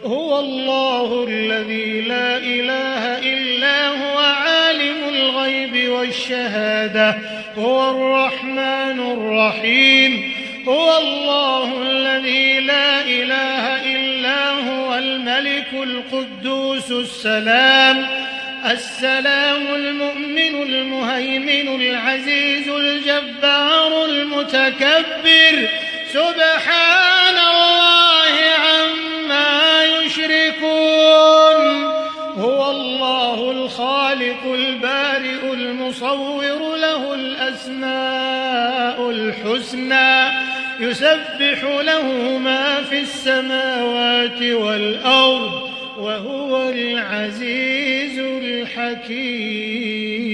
هو الله الذي لا إله إلا هو عالم الغيب والشهادة هو الرحمن الرحيم هو الله الذي لا إله إلا هو الملك القدوس السلام المؤمن المهيمن العزيز الجبار المتكبر سبحان الله عما يشركون هو الله الخالق البارئ المصور له الأسماء الحسنى يسبح له ما في السماوات والأرض وهو العزيز الحكيم.